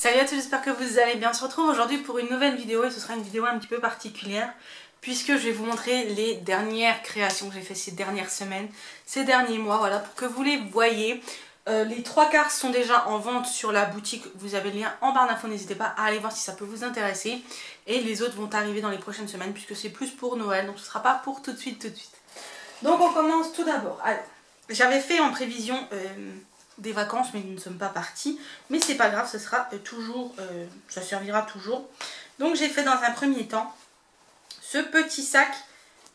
Salut à tous, j'espère que vous allez bien. On se retrouve aujourd'hui pour une nouvelle vidéo et ce sera une vidéo un petit peu particulière puisque je vais vous montrer les dernières créations que j'ai fait ces dernières semaines, ces derniers mois, voilà, pour que vous les voyez. Les trois quarts sont déjà en vente sur la boutique, vous avez le lien en barre d'infos, n'hésitez pas à aller voir si ça peut vous intéresser. Et les autres vont arriver dans les prochaines semaines puisque c'est plus pour Noël, donc ce ne sera pas pour tout de suite. Donc on commence tout d'abord. J'avais fait en prévision des vacances, mais nous ne sommes pas partis, mais c'est pas grave, ce sera toujours, ça servira toujours. Donc j'ai fait dans un premier temps ce petit sac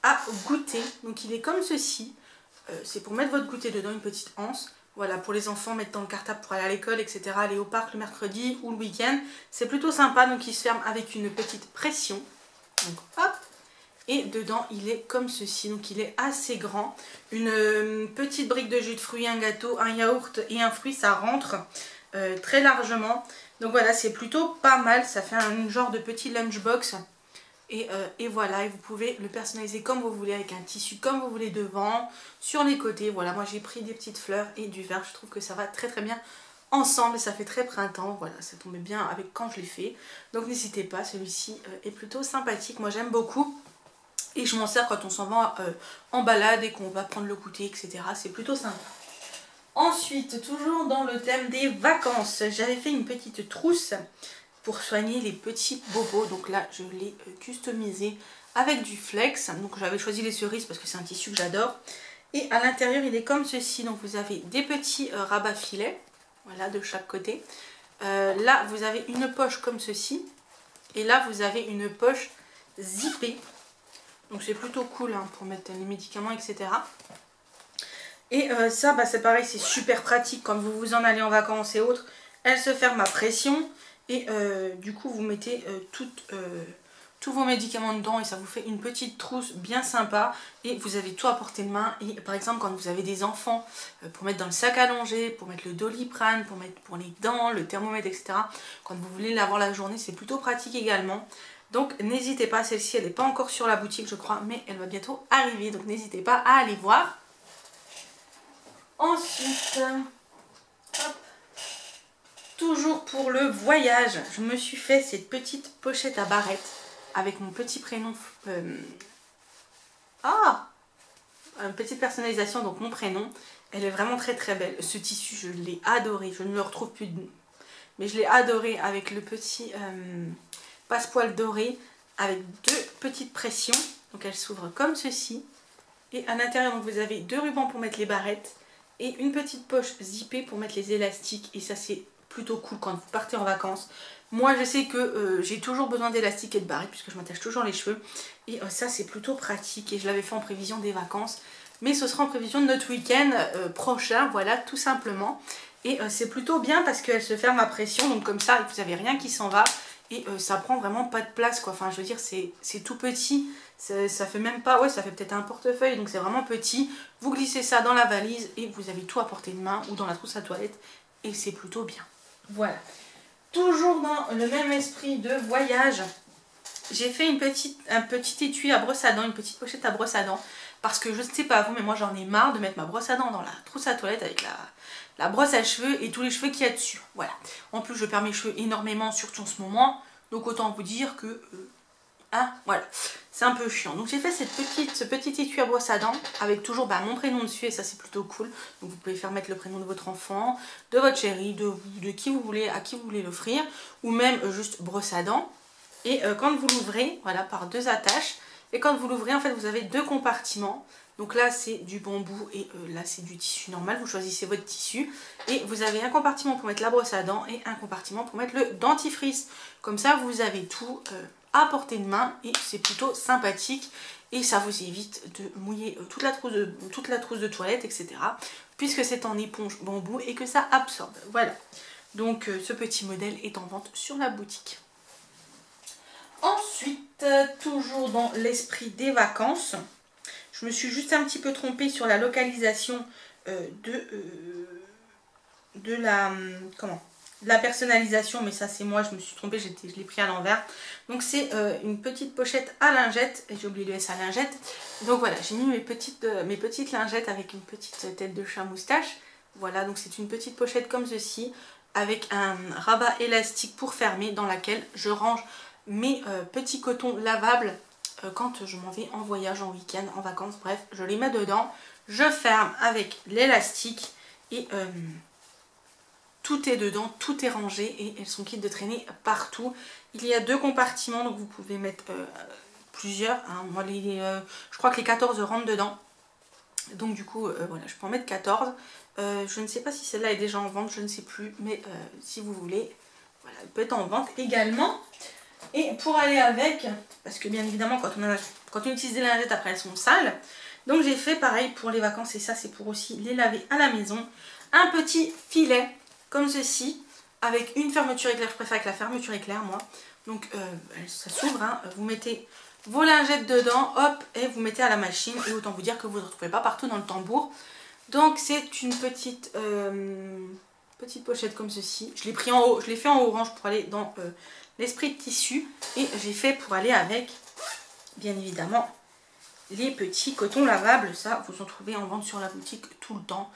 à goûter, donc il est comme ceci, c'est pour mettre votre goûter dedans, une petite anse, voilà, pour les enfants, mettre dans le cartable pour aller à l'école, etc., aller au parc le mercredi ou le week-end, c'est plutôt sympa, donc il se ferme avec une petite pression, donc hop. Et dedans il est comme ceci, donc il est assez grand. Une petite brique de jus de fruits, un gâteau, un yaourt et un fruit, ça rentre très largement. Donc voilà, c'est plutôt pas mal, ça fait un genre de petit lunchbox. Et voilà, et vous pouvez le personnaliser comme vous voulez, avec un tissu comme vous voulez devant, sur les côtés. Voilà, moi j'ai pris des petites fleurs et du vert, je trouve que ça va très très bien ensemble et ça fait très printemps. Voilà, ça tombait bien avec quand je l'ai fait. Donc n'hésitez pas, celui-ci est plutôt sympathique, moi j'aime beaucoup. Et je m'en sers quand on s'en va en balade et qu'on va prendre le goûter, etc. C'est plutôt sympa. Ensuite, toujours dans le thème des vacances, j'avais fait une petite trousse pour soigner les petits bobos. Donc là, je l'ai customisé avec du flex. Donc j'avais choisi les cerises parce que c'est un tissu que j'adore. Et à l'intérieur, il est comme ceci. Donc vous avez des petits rabats filets, voilà, de chaque côté. Là, vous avez une poche comme ceci. Et là, vous avez une poche zippée. Donc c'est plutôt cool hein, pour mettre les médicaments, etc. Et ça, bah, c'est pareil, c'est super pratique quand vous vous en allez en vacances et autres. Elle se ferme à pression et du coup vous mettez tous vos médicaments dedans et ça vous fait une petite trousse bien sympa. Et vous avez tout à portée de main. Et par exemple quand vous avez des enfants, pour mettre dans le sac à langer, pour mettre le Doliprane, pour mettre pour les dents, le thermomètre, etc. Quand vous voulez l'avoir la journée, c'est plutôt pratique également. Donc n'hésitez pas, celle-ci elle n'est pas encore sur la boutique je crois, mais elle va bientôt arriver, donc n'hésitez pas à aller voir. Ensuite, hop, toujours pour le voyage, je me suis fait cette petite pochette à barrettes avec mon petit prénom, une petite personnalisation, donc mon prénom. Elle est vraiment très très belle, ce tissu je l'ai adoré, je ne le retrouve plus, mais je l'ai adoré avec le petit... passepoil doré avec deux petites pressions, donc elle s'ouvre comme ceci et à l'intérieur donc vous avez deux rubans pour mettre les barrettes et une petite poche zippée pour mettre les élastiques et ça c'est plutôt cool quand vous partez en vacances. Moi je sais que j'ai toujours besoin d'élastiques et de barrettes puisque je m'attache toujours les cheveux et ça c'est plutôt pratique et je l'avais fait en prévision des vacances mais ce sera en prévision de notre week-end prochain, voilà, tout simplement. Et c'est plutôt bien parce qu'elle se ferme à pression, donc comme ça vous n'avez rien qui s'en va. Et ça prend vraiment pas de place quoi, enfin je veux dire c'est tout petit, ça fait même pas, ouais ça fait peut-être un portefeuille donc c'est vraiment petit. Vous glissez ça dans la valise et vous avez tout à portée de main ou dans la trousse à toilette et c'est plutôt bien. Voilà, toujours dans le même esprit de voyage, j'ai fait un petit étui à brosse à dents, une petite pochette à brosse à dents parce que je ne sais pas vous mais moi j'en ai marre de mettre ma brosse à dents dans la trousse à toilette avec la brosse à cheveux et tous les cheveux qu'il y a dessus. Voilà. En plus, je perds mes cheveux énormément, surtout en ce moment. Donc autant vous dire que... voilà. C'est un peu chiant. Donc j'ai fait ce petit étui à brosse à dents avec toujours mon prénom dessus et ça c'est plutôt cool. Donc vous pouvez faire mettre le prénom de votre enfant, de votre chéri, de vous, de qui vous voulez, à qui vous voulez l'offrir. Ou même juste brosse à dents. Et quand vous l'ouvrez, voilà, par deux attaches. Et quand vous l'ouvrez, en fait, vous avez deux compartiments. Donc là c'est du bambou et là c'est du tissu normal, vous choisissez votre tissu et vous avez un compartiment pour mettre la brosse à dents et un compartiment pour mettre le dentifrice. Comme ça vous avez tout à portée de main et c'est plutôt sympathique et ça vous évite de mouiller toute la trousse de toilette, etc. puisque c'est en éponge bambou et que ça absorbe. Voilà, donc ce petit modèle est en vente sur la boutique. Ensuite, toujours dans l'esprit des vacances, je me suis juste un petit peu trompée sur la localisation de la personnalisation, mais ça c'est moi, je me suis trompée, je l'ai pris à l'envers. Donc c'est une petite pochette à lingettes, et j'ai oublié le S à lingettes. Donc voilà, j'ai mis mes petites lingettes avec une petite tête de chat moustache. Voilà, donc c'est une petite pochette comme ceci. avec un rabat élastique pour fermer dans laquelle je range mes petits cotons lavables quand je m'en vais en voyage, en week-end, en vacances, bref, je les mets dedans, je ferme avec l'élastique et tout est dedans, tout est rangé et elles sont quittes de traîner partout. Il y a 2 compartiments, donc vous pouvez mettre plusieurs, hein. Moi je crois que les 14 rentrent dedans, donc du coup voilà, je peux en mettre 14. Je ne sais pas si celle-là est déjà en vente, je ne sais plus, mais si vous voulez, voilà, elle peut être en vente également. Et pour aller avec, parce que bien évidemment quand on utilise des lingettes après elles sont sales, donc j'ai fait pareil pour les vacances et ça c'est pour aussi les laver à la maison, un petit filet comme ceci avec une fermeture éclair, je préfère avec la fermeture éclair moi, donc ça s'ouvre, hein. Vous mettez vos lingettes dedans, hop, et vous mettez à la machine et autant vous dire que vous ne retrouvez pas partout dans le tambour. Donc c'est une petite pochette comme ceci, je l'ai pris en haut, je l'ai fait en orange pour aller dans l'esprit de tissu et j'ai fait pour aller avec bien évidemment les petits cotons lavables, ça vous en trouvez en vente sur la boutique tout le temps,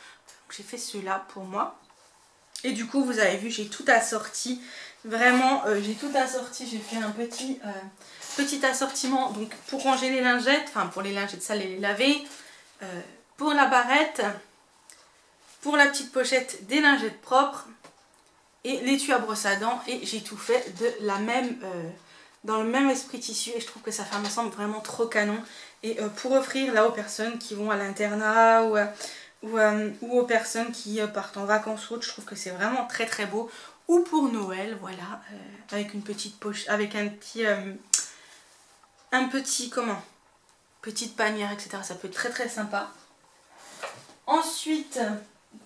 j'ai fait ceux-là pour moi et du coup vous avez vu j'ai tout assorti, vraiment j'ai tout assorti, j'ai fait un petit assortiment donc pour ranger les lingettes, enfin pour les lingettes sales et les laver, pour la barrette, pour la petite pochette des lingettes propres et l'étui à brosse à dents et j'ai tout fait de la même, dans le même esprit tissu et je trouve que ça fait un ensemble vraiment trop canon et pour offrir là aux personnes qui vont à l'internat ou aux personnes qui partent en vacances ou autre, je trouve que c'est vraiment très très beau ou pour Noël, voilà, avec une petite poche, avec un petit comment, petite panière etc, ça peut être très très sympa. Ensuite,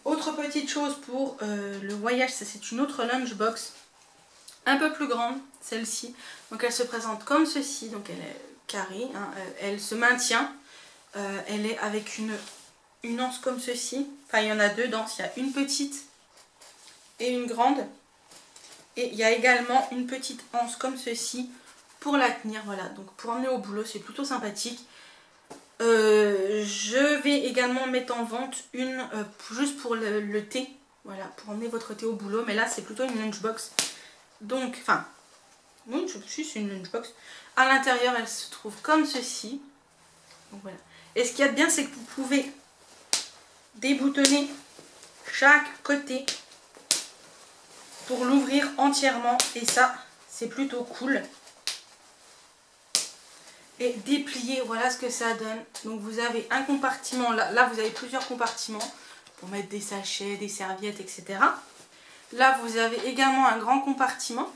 autre petite chose pour le voyage, ça c'est une autre lunchbox, un peu plus grande, celle-ci. Donc elle se présente comme ceci, donc elle est carrée, hein, elle se maintient, elle est avec une anse comme ceci, enfin il y en a 2 danses, il y a une petite et une grande. Et il y a également une petite anse comme ceci pour la tenir, voilà, donc pour emmener au boulot, c'est plutôt sympathique. Je vais également mettre en vente une juste pour le thé, voilà, pour emmener votre thé au boulot, mais là c'est plutôt une lunchbox, donc, enfin, non, c'est une lunchbox, à l'intérieur elle se trouve comme ceci, donc voilà, et ce qu'il y a de bien c'est que vous pouvez déboutonner chaque côté pour l'ouvrir entièrement, et ça c'est plutôt cool. Et déplier, voilà ce que ça donne. Donc vous avez un compartiment, là vous avez plusieurs compartiments pour mettre des sachets, des serviettes, etc. Là vous avez également un grand compartiment.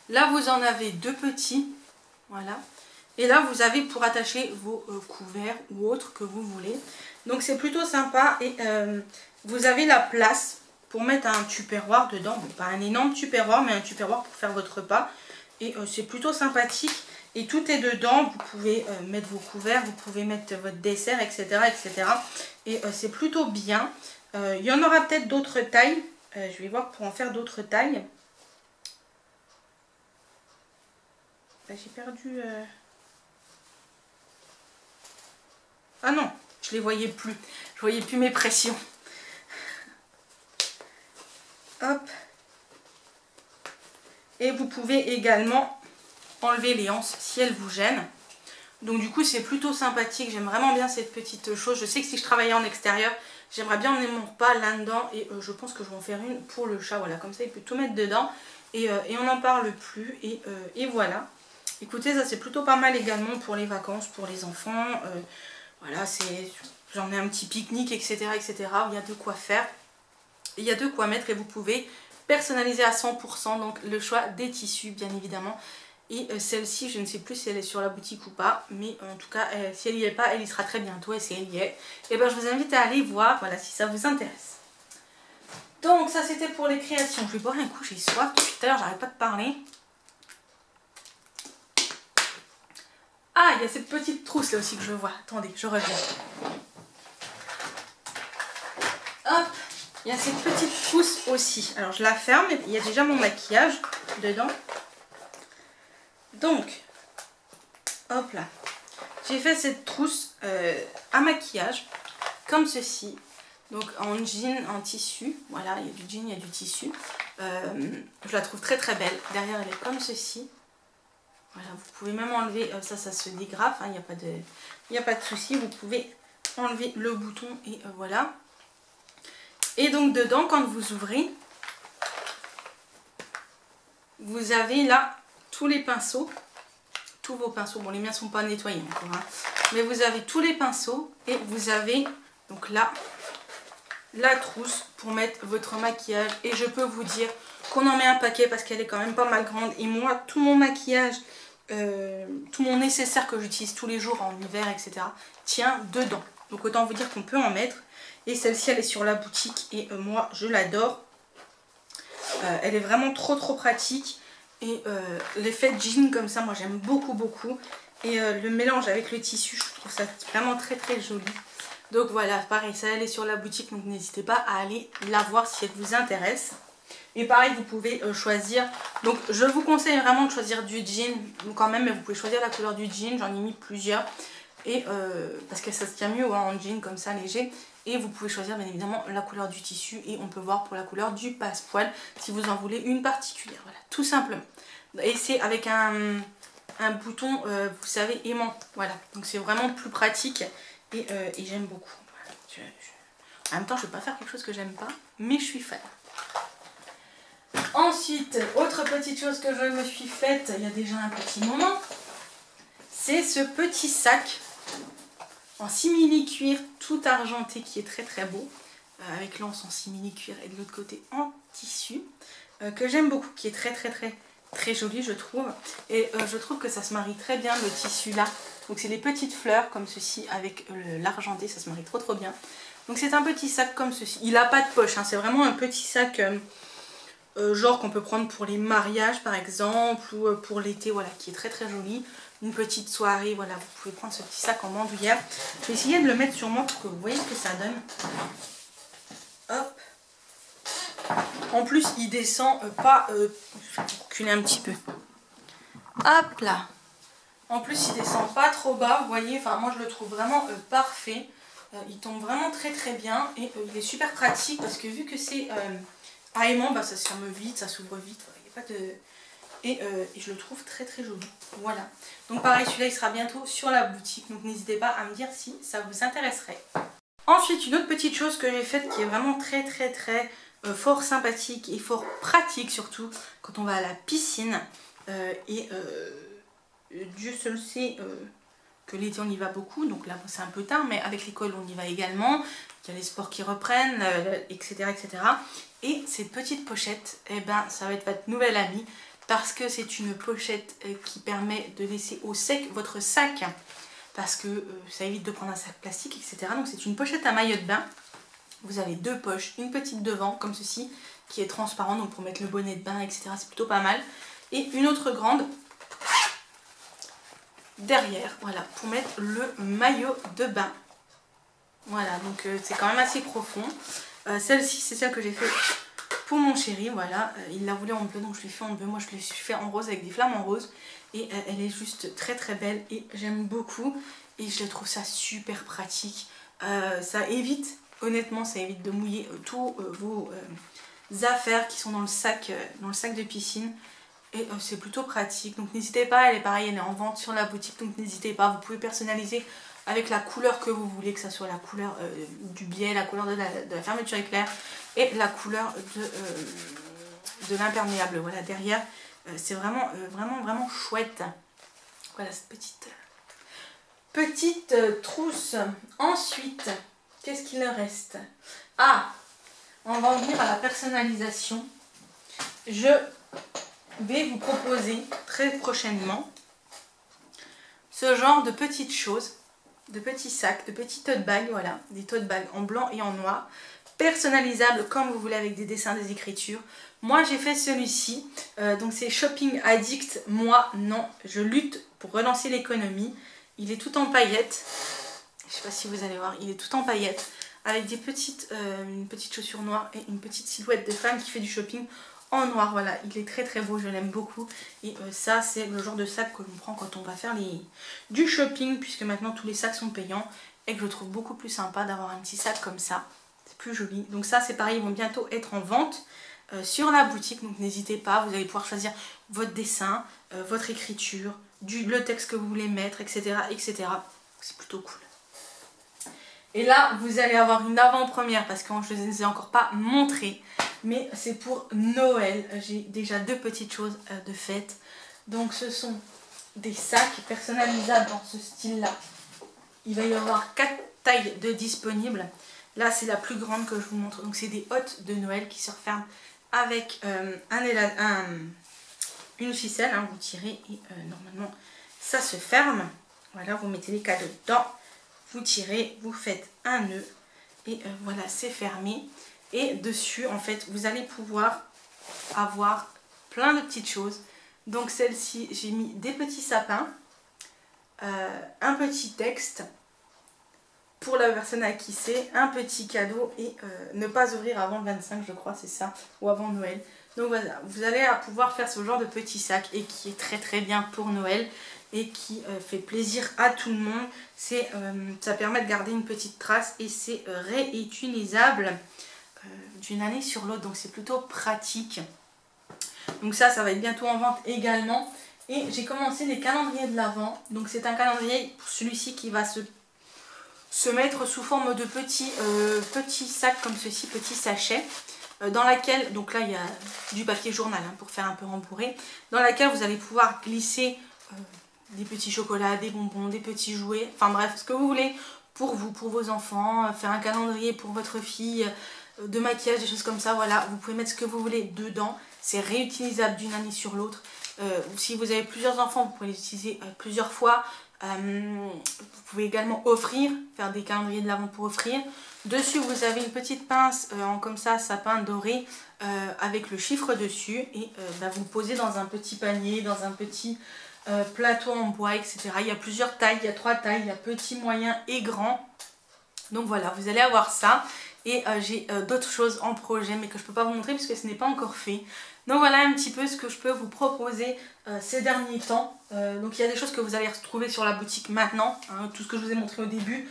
Là vous en avez 2 petits, voilà. Et là vous avez pour attacher vos couverts ou autres que vous voulez. Donc c'est plutôt sympa et vous avez la place pour mettre un tupperware dedans. Bon, pas un énorme tupperware, mais un tupperware pour faire votre repas. Et c'est plutôt sympathique. Et tout est dedans, vous pouvez mettre vos couverts, vous pouvez mettre votre dessert, etc. etc. Et c'est plutôt bien. Il y en aura peut-être d'autres tailles. Je vais voir pour en faire d'autres tailles. J'ai perdu... Ah non, je les voyais plus. Je voyais plus mes pressions. Hop. Et vous pouvez également enlever les anses si elles vous gênent. Donc du coup c'est plutôt sympathique, j'aime vraiment bien cette petite chose. Je sais que si je travaillais en extérieur, j'aimerais bien emmener mon repas là-dedans et je pense que je vais en faire une pour le chat. Voilà, comme ça il peut tout mettre dedans et on n'en parle plus et voilà. Écoutez, ça c'est plutôt pas mal également pour les vacances, pour les enfants. Voilà, j'en ai un petit pique-nique, etc., etc. Il y a de quoi faire, il y a de quoi mettre et vous pouvez personnaliser à 100%, donc le choix des tissus bien évidemment. Et celle-ci, je ne sais plus si elle est sur la boutique ou pas, mais en tout cas, si elle n'y est pas, elle y sera très bientôt. Et si elle y est, et ben, je vous invite à aller voir, voilà, si ça vous intéresse. Donc ça, c'était pour les créations. Je vais boire un coup, j'ai soif. Depuis tout à l'heure, j'arrête pas de parler. Ah, il y a cette petite trousse là aussi que je vois. Attendez, je reviens. Hop, il y a cette petite trousse aussi. Alors, je la ferme, il y a déjà mon maquillage dedans. Donc, hop là, j'ai fait cette trousse à maquillage, comme ceci. Donc en jean, en tissu, voilà, il y a du jean, il y a du tissu. Je la trouve très très belle. Derrière elle est comme ceci. Voilà, vous pouvez même enlever, ça se dégrafe, hein, il n'y a pas de souci. Vous pouvez enlever le bouton et voilà. Et donc dedans, quand vous ouvrez, vous avez là tous les pinceaux. Tous vos pinceaux, bon les miens ne sont pas nettoyés encore, hein, mais vous avez tous les pinceaux et vous avez donc là la trousse pour mettre votre maquillage. Et je peux vous dire qu'on en met un paquet parce qu'elle est quand même pas mal grande. Et moi, tout mon maquillage, tout mon nécessaire que j'utilise tous les jours en hiver, etc. tient dedans. Donc autant vous dire qu'on peut en mettre. Et celle-ci, elle est sur la boutique et moi, je l'adore. Elle est vraiment trop pratique. Et l'effet jean comme ça, moi j'aime beaucoup. Et le mélange avec le tissu, je trouve ça vraiment très joli. Donc voilà, pareil, ça elle est sur la boutique, donc n'hésitez pas à aller la voir si elle vous intéresse. Et pareil, vous pouvez choisir, donc je vous conseille vraiment de choisir du jean quand même, mais vous pouvez choisir la couleur du jean, j'en ai mis plusieurs. Et parce que ça se tient mieux, hein, en jean comme ça, léger. Et vous pouvez choisir bien évidemment la couleur du tissu et on peut voir pour la couleur du passepoil si vous en voulez une particulière, voilà, tout simplement. Et c'est avec un bouton, vous savez, aimant, voilà, donc c'est vraiment plus pratique et j'aime beaucoup. Voilà. En même temps, je ne vais pas faire quelque chose que j'aime pas, mais je suis fan. Ensuite, autre petite chose que je me suis faite il y a déjà un petit moment, c'est ce petit sac en simili cuir tout argenté qui est très beau, avec l'anse en simili cuir et de l'autre côté en tissu, que j'aime beaucoup, qui est très joli je trouve. Et je trouve que ça se marie très bien le tissu là. Donc c'est les petites fleurs comme ceci avec l'argenté, ça se marie trop bien. Donc c'est un petit sac comme ceci. Il n'a pas de poche, hein, c'est vraiment un petit sac genre qu'on peut prendre pour les mariages par exemple ou pour l'été, voilà, qui est très joli. Une petite soirée, voilà, vous pouvez prendre ce petit sac en bandoulière. Je vais essayer de le mettre sur moi pour que vous voyez ce que ça donne. Hop. En plus, il descend pas... je vais reculer un petit peu. Hop là. En plus, il descend pas trop bas, vous voyez. Enfin, moi, je le trouve vraiment parfait. Il tombe vraiment très bien. Et il est super pratique parce que vu que c'est à aimant, bah, ça se ferme vite, ça s'ouvre vite. Il n'y a pas de... Et je le trouve très joli. Voilà. Donc pareil, celui-là, il sera bientôt sur la boutique. Donc n'hésitez pas à me dire si ça vous intéresserait. Ensuite, une autre petite chose que j'ai faite qui est vraiment très fort sympathique et fort pratique surtout quand on va à la piscine. Dieu seul sait que l'été on y va beaucoup, donc là c'est un peu tard, mais avec l'école on y va également. Il y a les sports qui reprennent, etc. Et cette petite pochette, eh ben, ça va être votre nouvelle amie parce que c'est une pochette qui permet de laisser au sec votre sac parce que ça évite de prendre un sac plastique, etc. Donc c'est une pochette à maillot de bain. Vous avez deux poches, une petite devant comme ceci qui est transparente, donc pour mettre le bonnet de bain, etc. C'est plutôt pas mal. Et une autre grande derrière, voilà, pour mettre le maillot de bain. Voilà, donc c'est quand même assez profond. Celle-ci, c'est celle que j'ai fait pour mon chéri, voilà. Il la voulait en bleu, donc je lui ai fait en bleu. Moi, je l'ai fait en rose avec des flammes en rose. Et elle est juste très belle et j'aime beaucoup. Et je trouve ça super pratique. Ça évite, honnêtement, ça évite de mouiller tous vos affaires qui sont dans le sac de piscine. Et c'est plutôt pratique. Donc n'hésitez pas, elle est pareil, elle est en vente sur la boutique. Donc n'hésitez pas, vous pouvez personnaliser avec la couleur que vous voulez, que ce soit la couleur du biais, la couleur de la fermeture éclair et la couleur de l'imperméable. Voilà, derrière, c'est vraiment chouette. Voilà cette petite trousse. Ensuite, qu'est-ce qu'il reste? Ah, on va en venir à la personnalisation. Je vais vous proposer très prochainement ce genre de petites choses, de petits sacs, de petits tote bags, voilà, des tote bags en blanc et en noir, personnalisables comme vous voulez avec des dessins, des écritures. Moi j'ai fait celui-ci, donc c'est Shopping Addict, moi non, je lutte pour relancer l'économie. Il est tout en paillettes, je sais pas si vous allez voir, il est tout en paillettes, avec des une petite chaussure noire et une petite silhouette de femme qui fait du shopping en noir. Voilà, il est très beau, je l'aime beaucoup. Et ça c'est le genre de sac que l'on prend quand on va faire du shopping, puisque maintenant tous les sacs sont payants et que je trouve beaucoup plus sympa d'avoir un petit sac comme ça. c'est plus joli. Donc ça c'est pareil, ils vont bientôt être en vente sur la boutique, donc n'hésitez pas, vous allez pouvoir choisir votre dessin, votre écriture, le texte que vous voulez mettre, etc. etc. C'est plutôt cool. Et là, vous allez avoir une avant-première parce que je ne les ai encore pas montrées. Mais c'est pour Noël. J'ai déjà 2 petites choses de fête. Donc ce sont des sacs personnalisables dans ce style-là. Il va y avoir 4 tailles de disponibles. Là, c'est la plus grande que je vous montre. Donc c'est des hôtes de Noël qui se referment avec une ficelle. Hein, vous tirez et normalement ça se ferme. Voilà, vous mettez les cadeaux dedans. Vous tirez, vous faites un nœud et voilà, c'est fermé. Et dessus, en fait, vous allez pouvoir avoir plein de petites choses. Donc celle-ci, j'ai mis des petits sapins, un petit texte pour la personne à qui c'est, un petit cadeau et ne pas ouvrir avant le 25, je crois, c'est ça, ou avant Noël. Donc voilà, vous allez pouvoir faire ce genre de petit sac et qui est très très bien pour Noël. Et qui fait plaisir à tout le monde. Ça permet de garder une petite trace et c'est réutilisable d'une année sur l'autre. Donc c'est plutôt pratique. Donc ça va être bientôt en vente également. Et j'ai commencé les calendriers de l'Avent. Donc c'est un calendrier, pour celui-ci, qui va se mettre sous forme de petits sacs comme ceci, petits sachets. Dans laquelle, donc là il y a du papier journal hein, pour faire un peu rembourrer. Dans laquelle vous allez pouvoir glisser des petits chocolats, des bonbons, des petits jouets, enfin bref, ce que vous voulez pour vous, pour vos enfants, faire un calendrier pour votre fille, de maquillage, des choses comme ça, voilà, vous pouvez mettre ce que vous voulez dedans, c'est réutilisable d'une année sur l'autre. Si vous avez plusieurs enfants, vous pouvez les utiliser plusieurs fois. Vous pouvez également offrir, faire des calendriers de l'Avent pour offrir. Dessus, vous avez une petite pince comme ça, sapin doré, avec le chiffre dessus, et vous le posez dans un petit panier, dans un petit plateau en bois, etc. Il y a plusieurs tailles, il y a 3 tailles, il y a petit, moyen et grand. Donc voilà, vous allez avoir ça. Et j'ai d'autres choses en projet, mais que je ne peux pas vous montrer puisque ce n'est pas encore fait. Donc voilà un petit peu ce que je peux vous proposer ces derniers temps. Donc il y a des choses que vous allez retrouver sur la boutique maintenant. Hein, tout ce que je vous ai montré au début.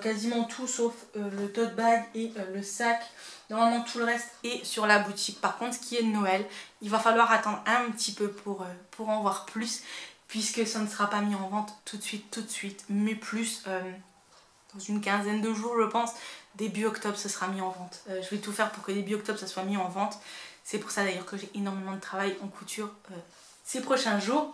Quasiment tout sauf le tote bag et le sac. Normalement tout le reste est sur la boutique. Par contre ce qui est de Noël, il va falloir attendre un petit peu pour en voir plus. Puisque ça ne sera pas mis en vente tout de suite. Mais plus dans une quinzaine de jours je pense. Début octobre ce sera mis en vente. Je vais tout faire pour que début octobre ça soit mis en vente. C'est pour ça d'ailleurs que j'ai énormément de travail en couture ces prochains jours.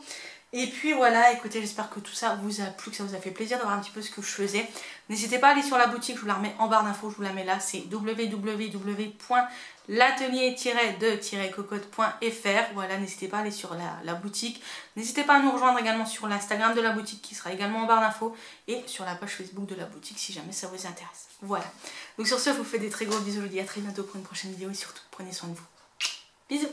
Et puis voilà, écoutez, j'espère que tout ça vous a plu, que ça vous a fait plaisir de voir un petit peu ce que je faisais. N'hésitez pas à aller sur la boutique, je vous la remets en barre d'infos, je vous la mets là, c'est www.l'atelier-de-cocotte.fr. Voilà, n'hésitez pas à aller sur la boutique. N'hésitez pas à nous rejoindre également sur l'Instagram de la boutique qui sera également en barre d'infos et sur la page Facebook de la boutique si jamais ça vous intéresse. Voilà, donc sur ce, je vous fais des très gros bisous, je vous dis à très bientôt pour une prochaine vidéo et surtout, prenez soin de vous. Bisous.